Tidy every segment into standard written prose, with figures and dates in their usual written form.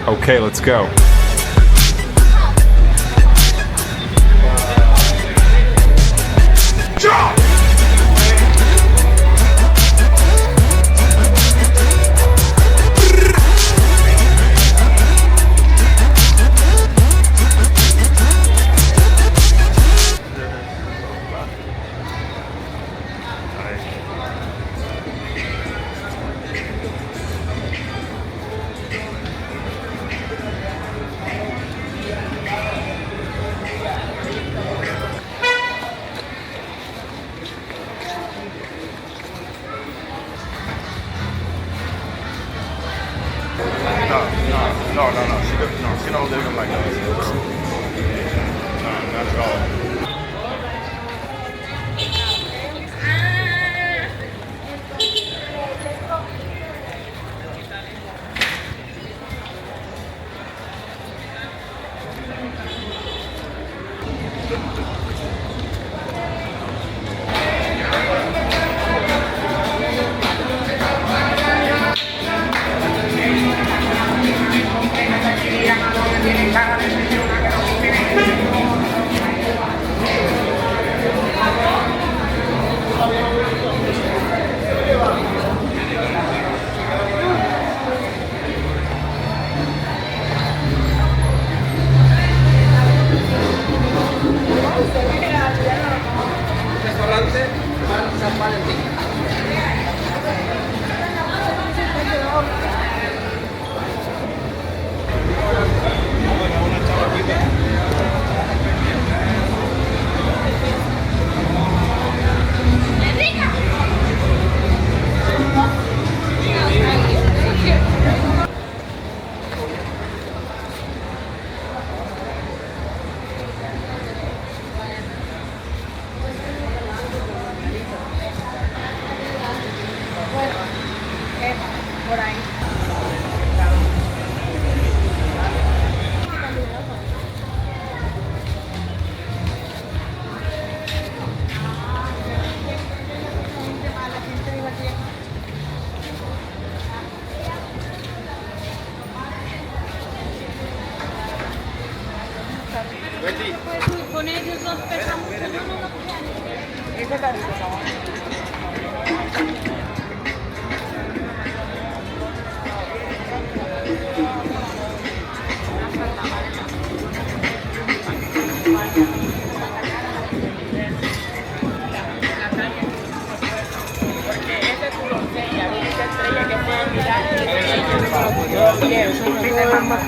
Okay, let's go. No. She don't live in like us. No, not at all. Con ellos dos pesamos. Esa porque esa es tu doncella, esa estrella que puedes mirar y yo quiero, eso no es más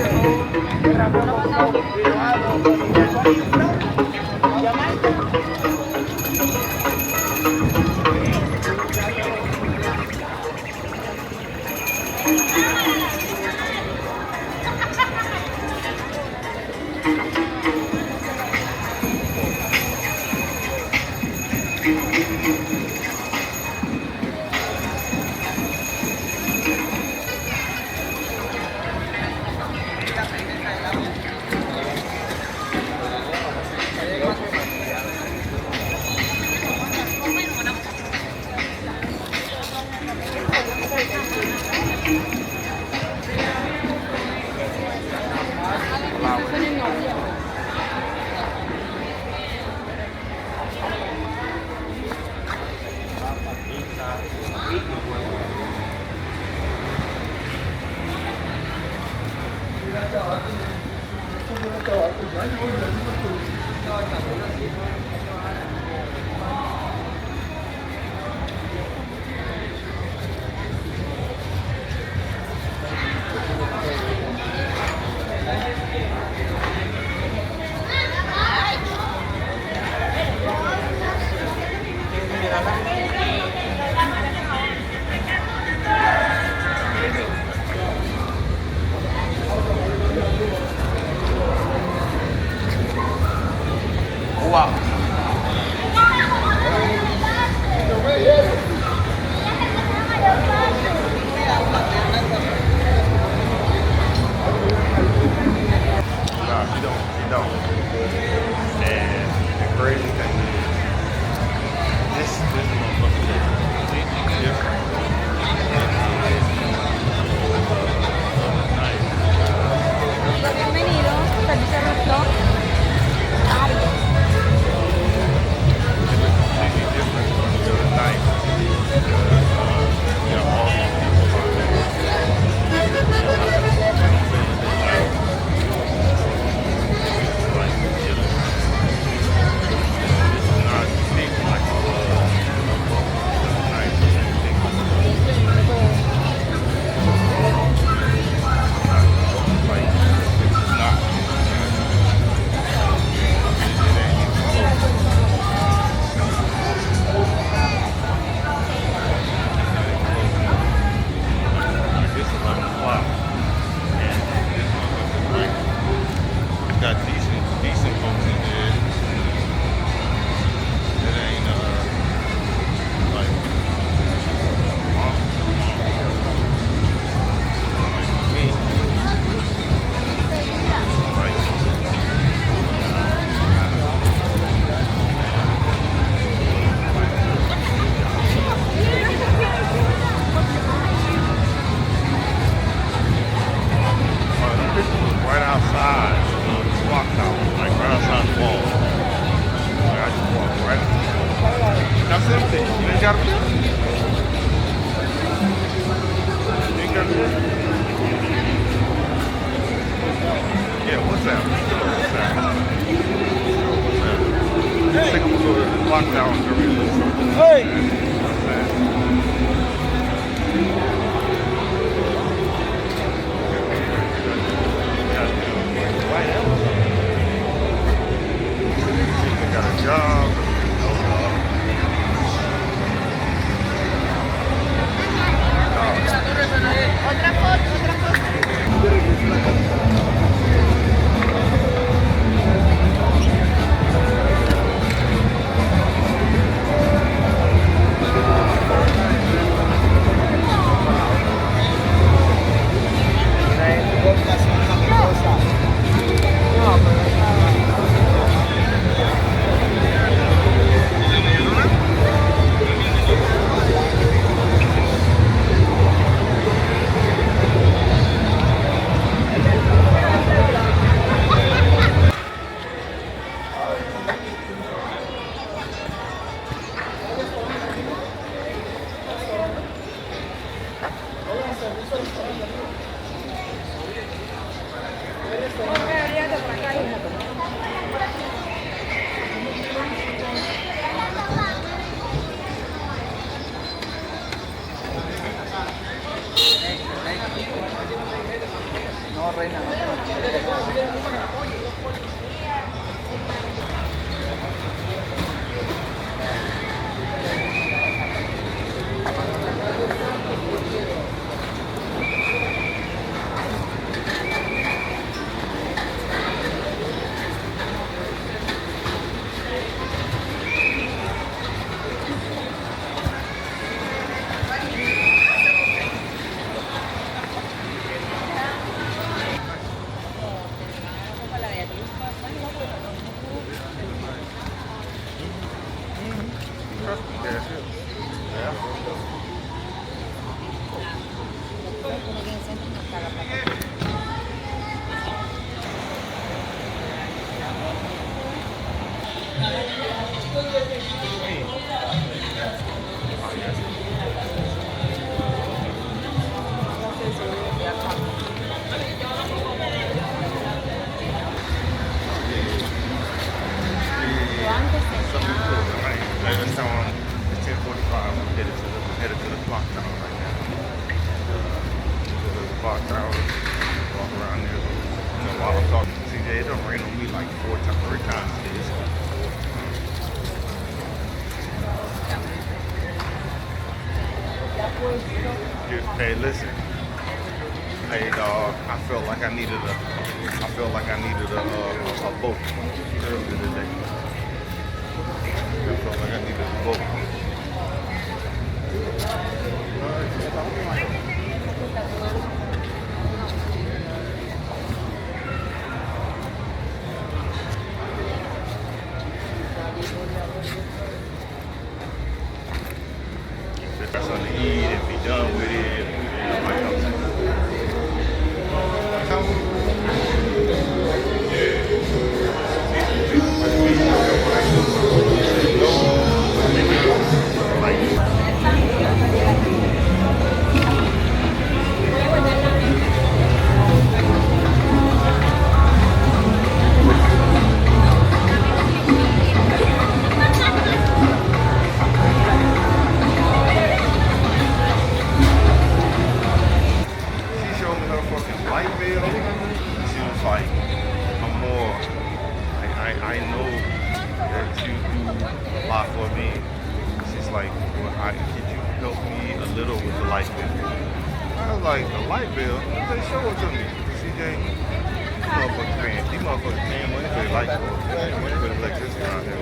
Wow. outside the clock tower, like right outside the wall. Like, I just walked right up. That's empty. You ain't got a bill? You ain't got a bill? Yeah, what's that? What's that? What's that? I think I'm gonna go to the clock tower and go read a little something. Hey! What's that? Got a job. Otra foto, otra foto. No, reina, no te It's 10:45. I'm headed to the clock tower right now. To the clock tower. Walk around there. You know, while I'm talking to CJ, it done rained on me like 3 times today. Hey, listen. Hey, dog. I felt like I needed a boat earlier today. I felt like I needed a boat. Got something to eat and be done with it. I know that you do a lot for me. She's like, could you help me a little with the light bill? I was like, the light bill? They show it to me. CJ, these motherfuckers paying money for the light bill. Money for the electricity around here.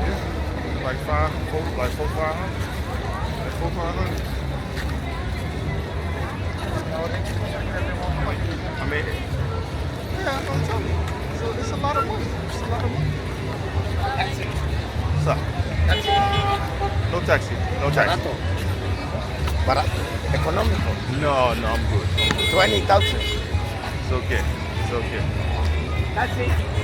Yeah. Like 500. Like 400. I mean, yeah, I'm telling you. So it's a lot of money. It's a lot of money. Taxi. What's up? Taxi. No taxi. No taxi. Barato. Barato. Económico. No, I'm good. 20,000. It's okay. It's okay. That's it.